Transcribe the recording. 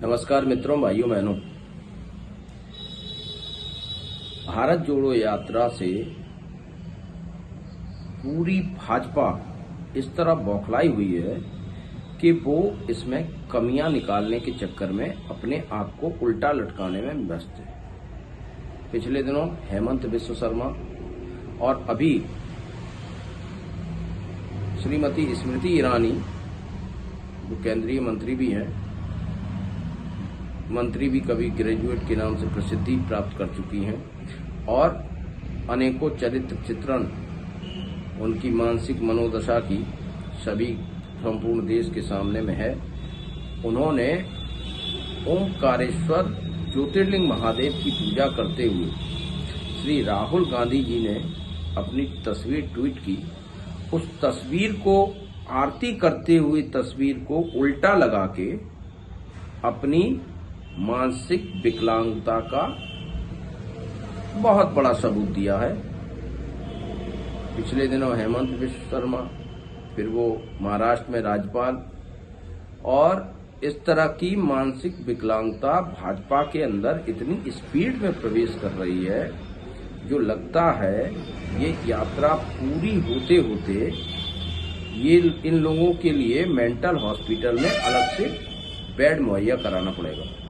नमस्कार मित्रों, भाइयों बहनों। भारत जोड़ो यात्रा से पूरी भाजपा इस तरह बौखलाई हुई है कि वो इसमें कमियां निकालने के चक्कर में अपने आप को उल्टा लटकाने में व्यस्त है। पिछले दिनों हेमंत बिश्व शर्मा और अभी श्रीमती स्मृति ईरानी, जो केंद्रीय मंत्री भी हैं, मंत्री भी कभी ग्रेजुएट के नाम से प्रसिद्धि प्राप्त कर चुकी हैं और अनेकों चरित्र चित्रण उनकी मानसिक मनोदशा की सभी संपूर्ण देश के सामने में है। उन्होंने ओमकारेश्वर ज्योतिर्लिंग महादेव की पूजा करते हुए श्री राहुल गांधी जी ने अपनी तस्वीर ट्वीट की। उस तस्वीर को, आरती करते हुए तस्वीर को उल्टा लगा के अपनी मानसिक विकलांगता का बहुत बड़ा सबूत दिया है। पिछले दिनों हेमंत बिश्व शर्मा, फिर वो महाराष्ट्र में राज्यपाल, और इस तरह की मानसिक विकलांगता भाजपा के अंदर इतनी स्पीड में प्रवेश कर रही है, जो लगता है ये यात्रा पूरी होते होते ये इन लोगों के लिए मेंटल हॉस्पिटल में अलग से बेड मुहैया कराना पड़ेगा।